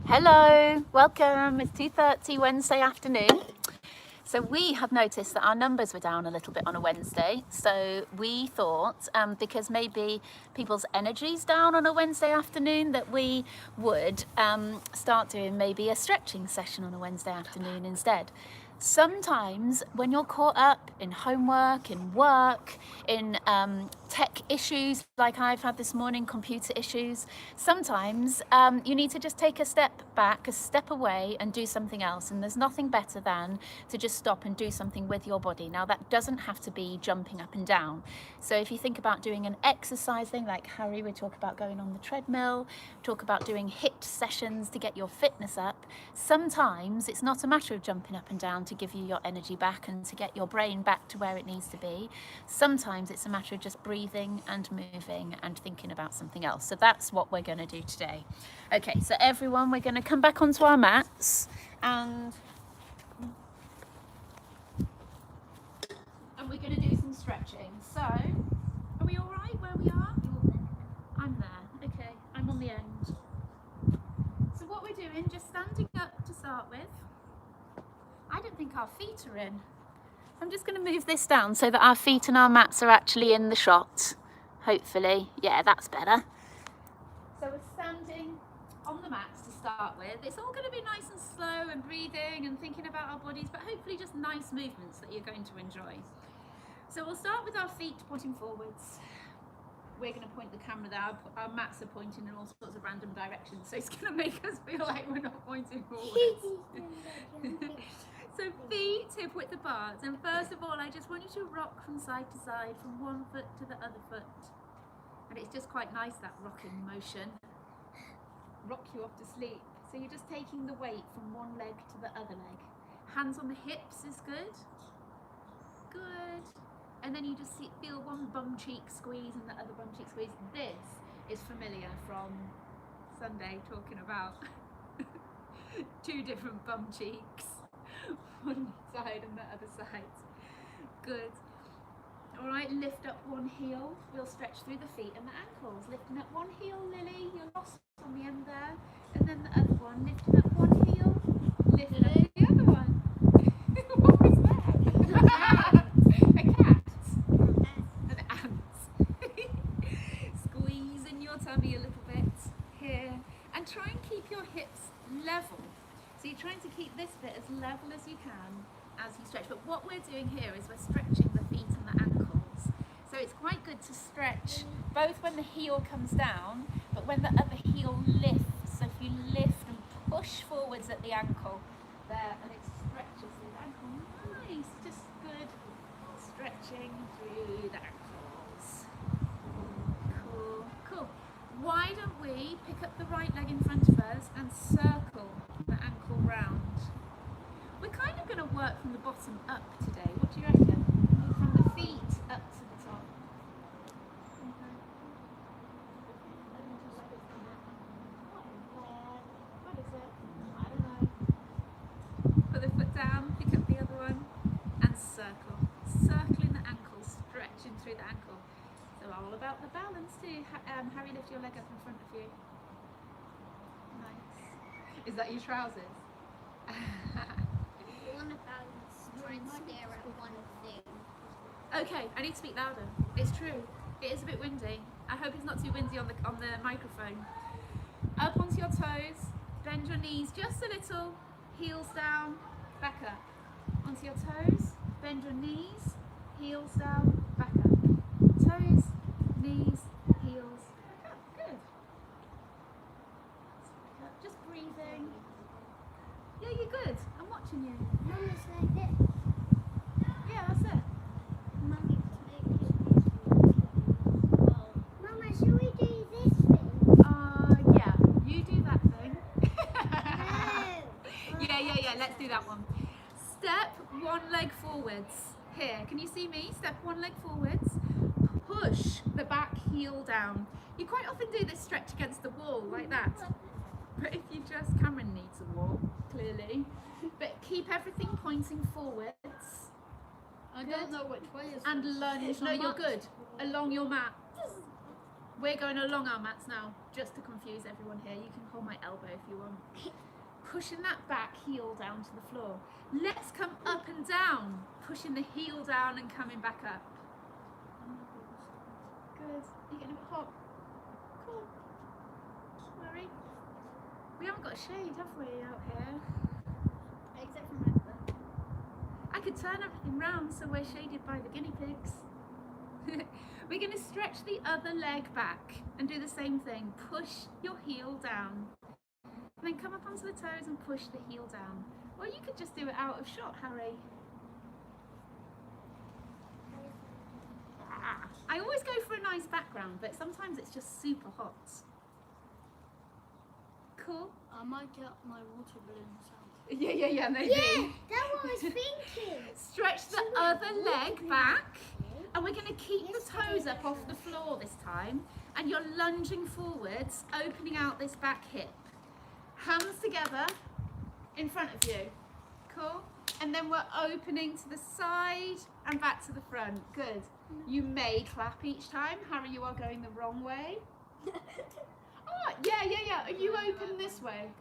Hello, welcome. It's 2:30 Wednesday afternoon. So we have noticed that our numbers were down a little bit on a Wednesday. So we thought, because maybe people's energy's down on a Wednesday afternoon, that we would start doing maybe a stretching session on a Wednesday afternoon instead. Sometimes when you're caught up in homework, in work, in tech issues like I've had this morning, computer issues, sometimes you need to just take a step back, a step away and do something else. And there's nothing better than to just stop and do something with your body. Now that doesn't have to be jumping up and down. So if you think about doing an exercise thing like Harry would talk about going on the treadmill, talk about doing HIIT sessions to get your fitness up, sometimes it's not a matter of jumping up and down to give you your energy back and to get your brain back to where it needs to be. Sometimes it's a matter of just breathing and moving and thinking about something else. So that's what we're going to do today. Okay, so everyone, we're going to come back onto our mats and we're going to do some stretching. So, are we all right where we are? I'm there. Okay, I'm on the end. So what we're doing, just standing up to start with. I don't think our feet are in. I'm just going to move this down so that our feet and our mats are actually in the shot. Hopefully. Yeah, that's better. So we're standing on the mats to start with. It's all going to be nice and slow and breathing and thinking about our bodies, but hopefully just nice movements that you're going to enjoy. So we'll start with our feet pointing forwards. We're going to point the camera there. Our mats are pointing in all sorts of random directions, so it's going to make us feel like we're not pointing forwards. So feet hip width apart, and first of all I just want you to rock from side to side, from one foot to the other foot, and it's just quite nice, that rocking motion. Rock you off to sleep. So you're just taking the weight from one leg to the other leg. Hands on the hips is good. Good. And then you just feel one bum cheek squeeze and the other bum cheek squeeze. This is familiar from Sunday, talking about two different bum cheeks. One side and the other side. Good. All right, lift up one heel. We'll stretch through the feet and the ankles. Lifting up one heel, Lily. You're lost on the end there. And then the other one. Lifting up one heel. Lifting up the other one. What was that? A cat. An ant. Squeezing your tummy a little bit here. And try and keep your hips level. So you're trying to keep this bit as level as you can as you stretch. But what we're doing here is we're stretching the feet and the ankles. So it's quite good to stretch both when the heel comes down, but when the other heel lifts. So if you lift and push forwards at the ankle there, and it stretches through the ankle. Nice, just good stretching through the ankles. Cool, cool. Why don't we pick up the right leg in front of us and circle the ankle round? We're kind of going to work from the bottom up today. What do you reckon? From the feet up to the top. What is it? I don't know. Put the foot down, pick up the other one, and circle. Circling the ankle, stretching through the ankle. So all about the balance too. Harry, lift your leg up in front of you. Nice. Is that your trousers? Try and stare at one thing. Okay, I need to speak louder. It's true. It is a bit windy. I hope it's not too windy on the microphone. Up onto your toes. Bend your knees just a little. Heels down. Back up. Onto your toes. Bend your knees. Heels down. Back up. Toes. Knees. Heels. Back up. Good. Just breathing. Yeah, you're good. I'm watching you. Mum, it's like this. Yeah, that's it. Mum, Mama, should we do this thing? Yeah. You do that thing. No. Yeah. Let's do that one. Step one leg forwards. Here, can you see me? Step one leg forwards. Push the back heel down. You quite often do this stretch against the wall like that. But if you just, Cameron needs a wall, clearly. But keep everything pointing forwards. I don't know which way is And lunge. No, you're good. Along your mat. We're going along our mats now, just to confuse everyone here. You can hold my elbow if you want. Pushing that back heel down to the floor. Let's come up and down. Pushing the heel down and coming back up. Good. You're getting a bit hot. Cool. Don't worry. We haven't got a shade, have we, out here? Except from right there. I could turn everything round so we're shaded by the guinea pigs. We're going to stretch the other leg back and do the same thing. Push your heel down. And then come up onto the toes and push the heel down. Or you could just do it out of shot, Harry. I always go for a nice background, but sometimes it's just super hot. Cool. I might get my water balloons out. Yeah, maybe. Yeah, that's what I was thinking. Stretch the other leg back, and we're going to keep the toes up off the floor this time, and you're lunging forwards, opening out this back hip. Hands together in front of you. Cool. And then we're opening to the side and back to the front. Good. You may clap each time. Harry, you are going the wrong way. Oh, yeah. Are you open this way?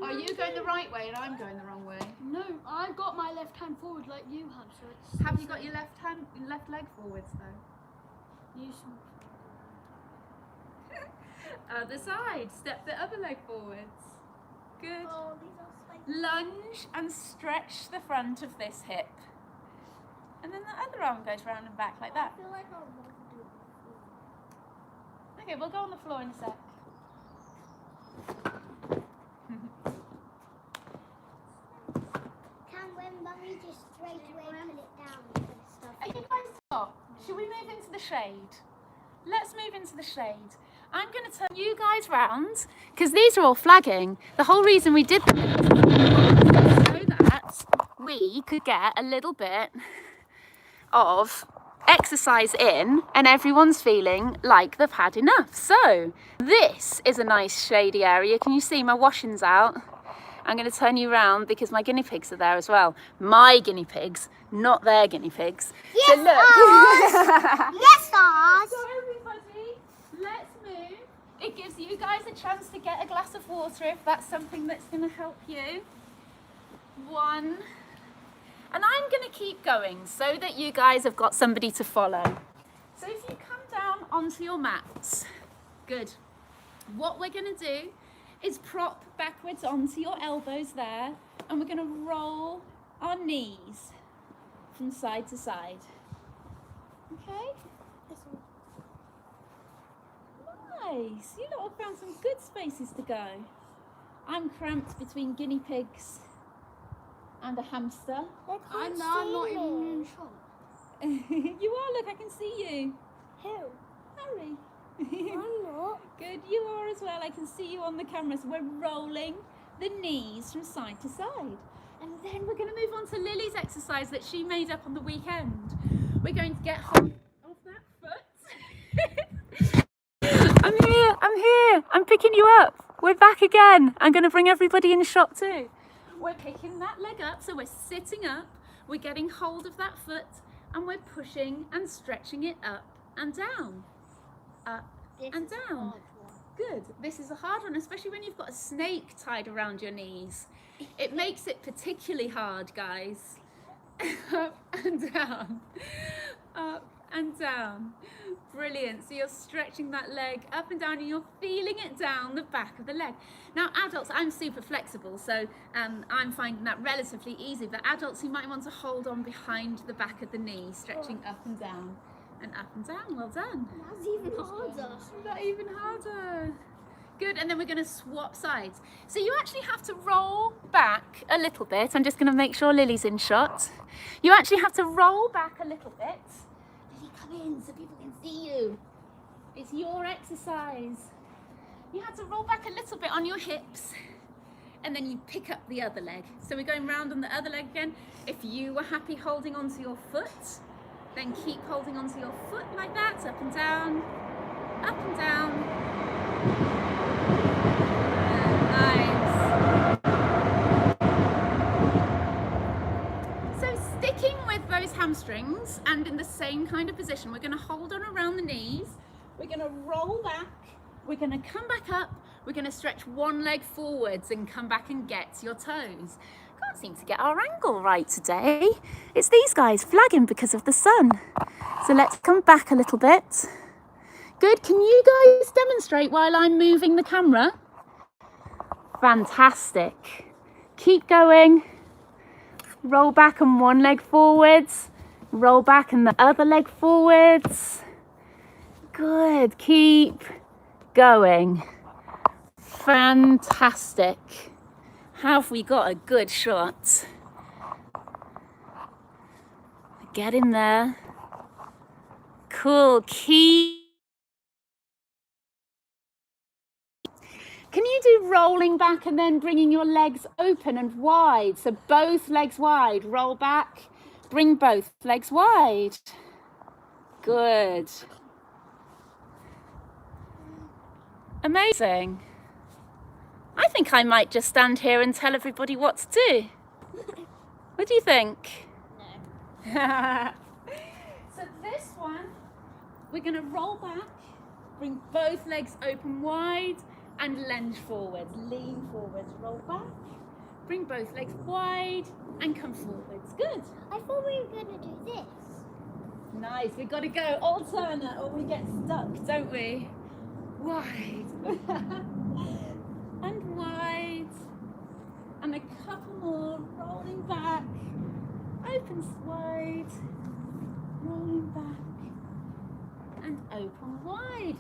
Are you going the right way and I'm going the wrong way? No, I got my left hand forward like you have, so it's... Have you got your left leg forwards though? You some... Other side. Step the other leg forwards. Good. Oh, these are spiky. Lunge and stretch the front of this hip. And then the other arm goes round and back like that. I feel like I want to do it. Okay, we'll go on the floor in a sec. Can when Mummy just straight away pull it down and stuff? Are you guys stop? Should we move into the shade? Let's move into the shade. I'm going to turn you guys round because these are all flagging. The whole reason we did them is so that we could get a little bit of exercise in and everyone's feeling like they've had enough. So this is a nice shady area. Can you see my washing's out? I'm going to turn you round because my guinea pigs are there as well. My guinea pigs, not their guinea pigs. Yes, so look. Oz. Yes, Oz. So everybody, let's move. It gives you guys a chance to get a glass of water if that's something that's going to help you. 1. And I'm going to keep going so that you guys have got somebody to follow. So if you come down onto your mats, good. What we're going to do is prop backwards onto your elbows there, and we're going to roll our knees from side to side. Okay? Nice. You lot have found some good spaces to go. I'm cramped between guinea pigs and a hamster. I'm not even in shot. You are, look, I can see you. Who? Harry. I'm not. Good, you are as well. I can see you on the camera. So we're rolling the knees from side to side. And then we're going to move on to Lily's exercise that she made up on the weekend. We're going to get hold of that foot. I'm here. I'm picking you up. We're back again. I'm going to bring everybody in shot too. We're picking that leg up, so we're sitting up. We're getting hold of that foot and we're pushing and stretching it up and down. Up and down. Good. This is a hard one, especially when you've got a snake tied around your knees. It makes it particularly hard, guys. Up and down. Up and down. Brilliant. So you're stretching that leg up and down and you're feeling it down the back of the leg. Now adults, I'm super flexible, so I'm finding that relatively easy, but adults, you might want to hold on behind the back of the knee, stretching up and down and up and down. Well done. That's even harder. That even harder. Good, and then we're going to swap sides. So you actually have to roll back a little bit. I'm just going to make sure Lily's in shot. You actually have to roll back a little bit. Lily, come in so people can see you. It's your exercise. You have to roll back a little bit on your hips and then you pick up the other leg. So we're going round on the other leg again. If you were happy holding onto your foot, then keep holding onto your foot like that, up and down, up and down. Nice. So sticking with those hamstrings, hamstrings, and in the same kind of position, we're going to hold on around the knees. We're going to roll back. We're going to come back up. We're going to stretch one leg forwards and come back and get to your toes. Can't seem to get our angle right today. It's these guys flagging because of the sun. So let's come back a little bit. Good. Can you guys demonstrate while I'm moving the camera? Fantastic. Keep going. Roll back and one leg forwards. Roll back and the other leg forwards. Good. Keep going. Fantastic. Have we got a good shot? Get in there. Cool. Keep. Can you do rolling back and then bringing your legs open and wide? So both legs wide. Roll back. Bring both legs wide. Good. Amazing. I think I might just stand here and tell everybody what to do. What do you think? No. So this one, we're going to roll back, bring both legs open wide and lunge forwards. Lean forwards, roll back, bring both legs wide and come forwards. Good. I thought we were going to do this. Nice. We've got to go alternate or we get stuck, don't we? Wide. And wide. And a couple more. Rolling back. Opens wide. Rolling back. And open wide.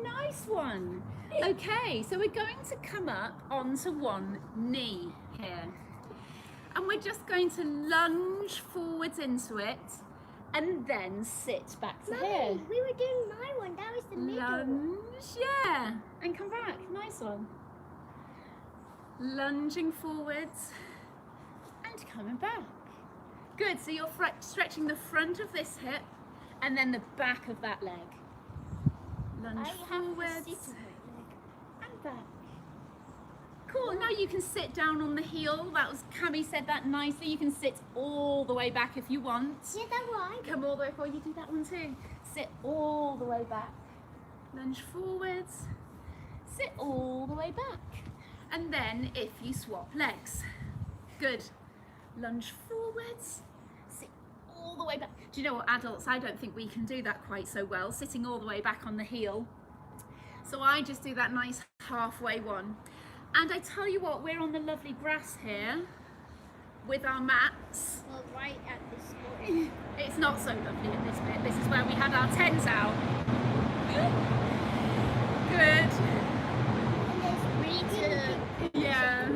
Nice one. Okay, so we're going to come up onto one knee here. And we're just going to lunge forwards into it and then sit back to Mummy, here. we were doing my one. That was the middle. Lunge, yeah. And come back. Nice one. Lunging forwards and coming back. Good, so you're stretching the front of this hip and then the back of that leg. Lunge forwards and back. Cool, now you can sit down on the heel. That was, Cami said that nicely. You can sit all the way back if you want. Yeah, that's what I did. Come all the way forward, you do that one too. Sit all the way back. Lunge forwards, sit all the way back. And then if you swap legs. Good. Lunge forwards, sit all the way back. Do you know what, adults, I don't think we can do that quite so well, sitting all the way back on the heel. So I just do that nice halfway one. And I tell you what, we're on the lovely grass here with our mats. Well, right at this point. It's not so lovely in this bit. This is where we had our tents out. Good. Yeah.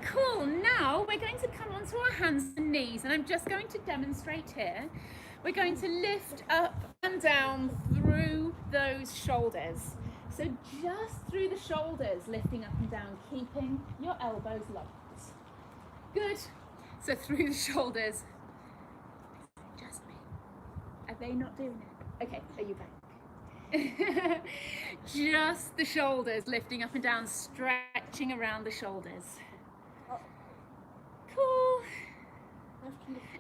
Cool. Now we're going to come onto our hands and knees, and I'm just going to demonstrate here. We're going to lift up and down through those shoulders. So just through the shoulders, lifting up and down, keeping your elbows locked. Good. So through the shoulders. Just me. Are they not doing it? Okay, are you back? Just the shoulders, lifting up and down, stretching around the shoulders. Cool.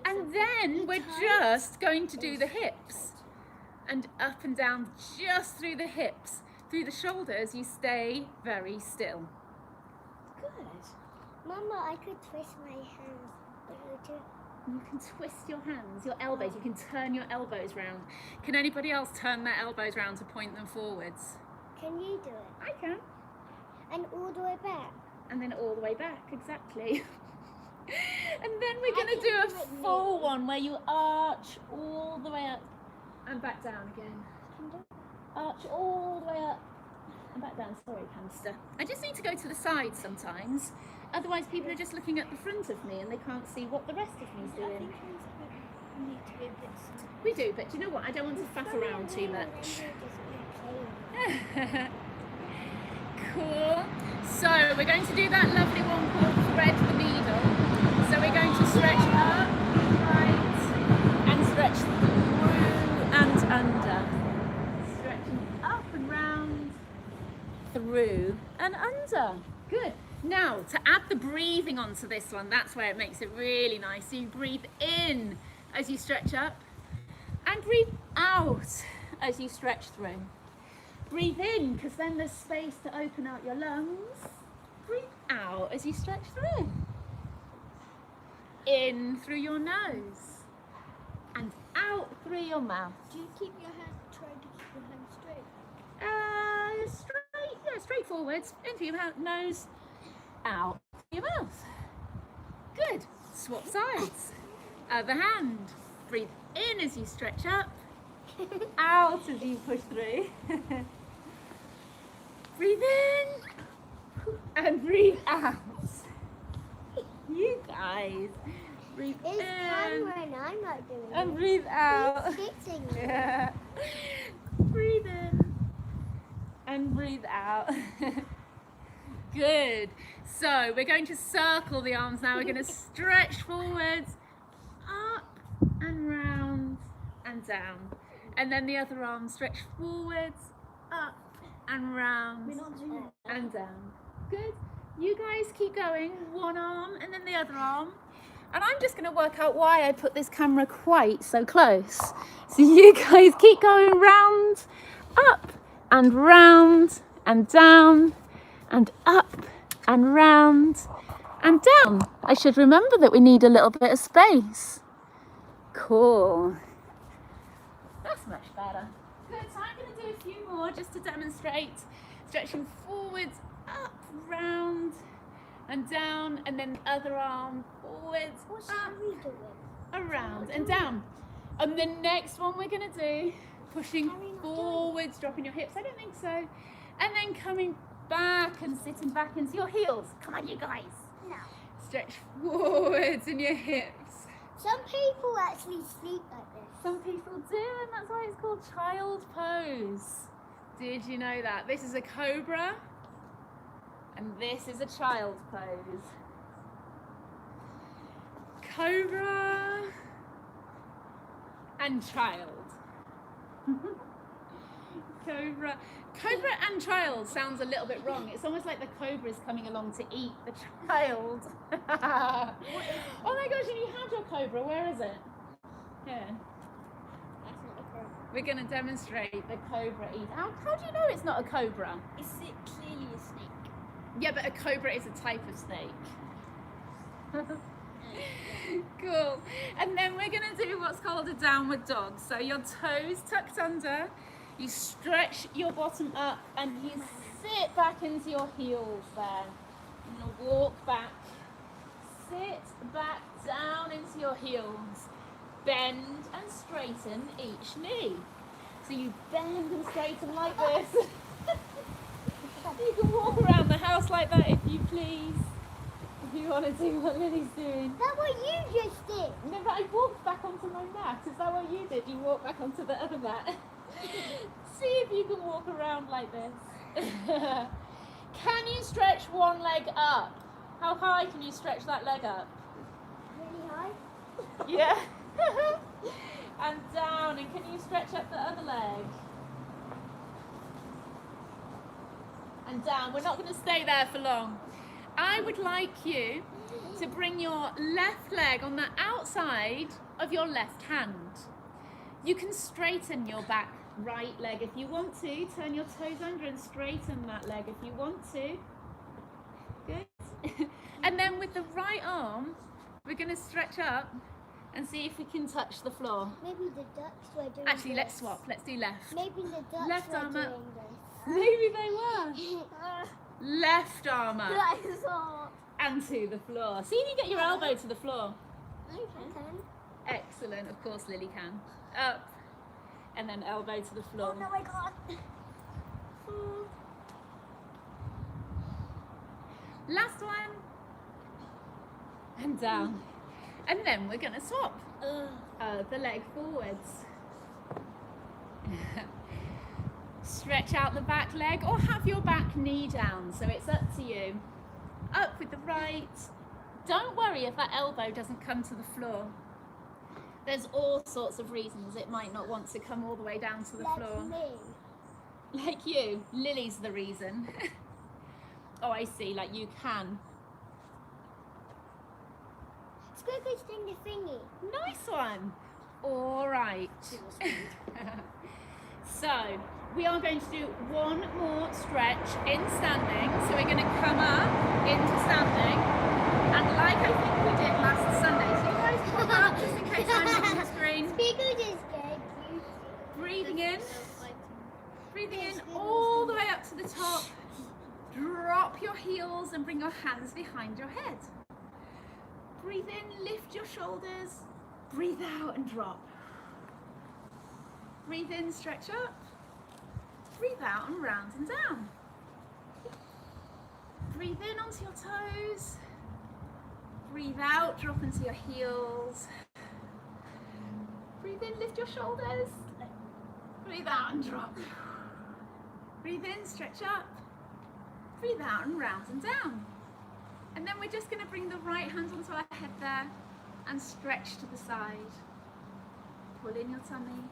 And then we're just going to do the hips. And up and down, just through the hips. Through the shoulders, you stay very still. Good. Mama, I could twist my hands. You can twist your hands, your elbows. You can turn your elbows round. Can anybody else turn their elbows round to point them forwards? Can you do it? I can. And all the way back? And then all the way back, exactly. And then we're going to do can a do it full neatly. one where you arch all the way up and back down again. Arch all the way up and back down. Sorry, hamster. I just need to go to the side sometimes. Otherwise, people are just looking at the front of me and they can't see what the rest of me's doing. We do, but do you know what? I don't want to faff around too much. Cool. So we're going to do that lovely one called thread the needle. So we're going to stretch up, right, and stretch through and under. Stretching up and round, through and under. Good. Now, to add the breathing onto this one, that's where it makes it really nice. So you breathe in as you stretch up. And breathe out as you stretch through. Breathe in, because then there's space to open out your lungs. Breathe out as you stretch through. In through your nose and out through your mouth. Do you keep your hand, try to keep your hand straight? Straight forwards, into your nose, out through your mouth. Good. Swap sides. Other hand. Breathe in as you stretch up, out as you push through. Breathe in and breathe out. You guys, breathe It's fun in when I'm not doing and it. breathe out. He's fixing me. Yeah. Breathe in and breathe out. Good. So we're going to circle the arms now. We're going to stretch forwards, up and round and down. And then the other arm stretch forwards, up and round We're not doing it. and down. Good. You guys keep going. One arm and then the other arm. And I'm just going to work out why I put this camera quite so close. So you guys keep going round, up and round and down and up and round and down. I should remember that we need a little bit of space. Cool. That's much better. Good, so I'm going to do a few more just to demonstrate. Stretching forwards, up, round and down, and then the other arm forwards, What's up, Harry doing? around and down. And the next one we're going to do, pushing Harry not forwards, dropping your hips, I don't think so, and then coming back and sitting back into your heels. Come on, you guys. No. Stretch forwards in your hips. Some people actually sleep like this. Some people do, and that's why it's called child pose. Did you know that? This is a cobra, and this is a child pose. Cobra and child. Cobra and child sounds a little bit wrong. It's almost like the cobra is coming along to eat the child. Oh my gosh, and you had your cobra. Where is it? Here. That's not a cobra. We're going to demonstrate the cobra eat. How do you know it's not a cobra? Is it clearly a snake? Yeah, but a cobra is a type of snake. Cool. And then we're going to do what's called a downward dog. So your toes tucked under, you stretch your bottom up and you sit back into your heels there. You're going to walk back, sit back down into your heels, bend and straighten each knee. So you bend and straighten like this. You can walk around the house like that if you please. If you want to do what Lily's doing. That's what you just did. No, but I walked back onto my mat. Is that what you did? You walked back onto the other mat. See if you can walk around like this. Can you stretch one leg up? How high can you stretch that leg up? Really high. Yeah. And down. And can you stretch up the other leg? And down. We're not going to stay there for long. I would like you to bring your left leg on the outside of your left hand. You can straighten your back right leg if you want to. Turn your toes under and straighten that leg if you want to. Good. And then with the right arm, we're going to stretch up and see if we can touch the floor. Maybe the ducks were doing Actually, let's this. swap. Let's do left. Maybe the ducks Left were arm up. doing this. Maybe they were. Left arm up That is hot. and to the floor. See if you get your elbow to the floor. Okay. Excellent. Of course Lily can. Up and then elbow to the floor. Oh no, I can't. Last one. And down. And then we're going to swap. The leg forwards. Stretch out the back leg or have your back knee down, so it's up to you. Up with the right. Don't worry if that elbow doesn't come to the floor. There's all sorts of reasons it might not want to come all the way down to the floor. Me. Like you. Lily's the reason. Oh, I see, like you can. Squiggles doing the thingy. Nice one. All right. So we are going to do one more stretch in standing. So we're going to come up into standing, and like I think we did last Sunday. So you guys pop up just in case I'm not on the screen. Squiggles is good. Breathing in. Breathing in all the way up to the top. Drop your heels and bring your hands behind your head. Breathe in, lift your shoulders. Breathe out and drop. Breathe in, stretch up. Breathe out and round and down. Breathe in onto your toes. Breathe out, drop into your heels. Breathe in, lift your shoulders. Breathe out and drop. Breathe in, stretch up. Breathe out and round and down. And then we're just going to bring the right hand onto our head there and stretch to the side. Pull in your tummy.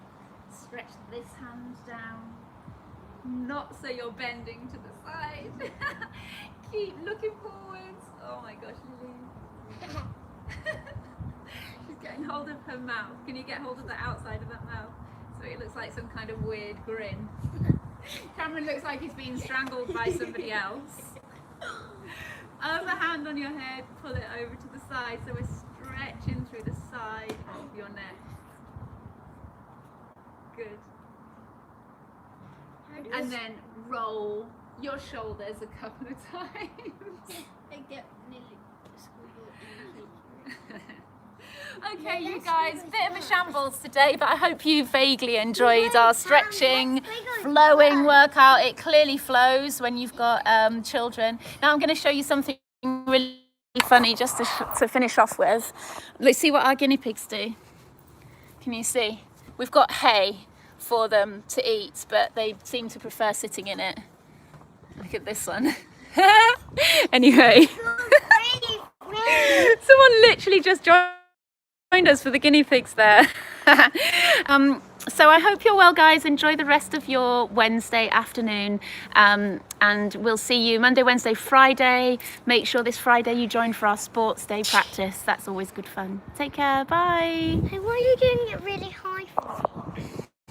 Stretch this hand down. Not so you're bending to the side. Keep looking forwards. Oh my gosh, Lily. She's getting hold of her mouth. Can you get hold of the outside of that mouth? So it looks like some kind of weird grin. Cameron looks like he's being strangled by somebody else. Other hand on your head, pull it over to the side. So we're stretching through the side of your neck. Good. And then roll your shoulders a couple of times. I get nearly squiggle. Okay, you guys, bit of a shambles today, but I hope you vaguely enjoyed our stretching, flowing workout. It clearly flows when you've got children. Now I'm going to show you something really funny just to finish off with. Let's see what our guinea pigs do. Can you see? We've got hay for them to eat, but they seem to prefer sitting in it. Look at this one. Anyway, someone literally just joined us for the guinea pigs there. So I hope you're well, guys. Enjoy the rest of your Wednesday afternoon, and we'll see you Monday, Wednesday, Friday. Make sure this Friday you join for our sports day practice. That's always good fun. Take care. Bye. Hey, why are you doing it really high for?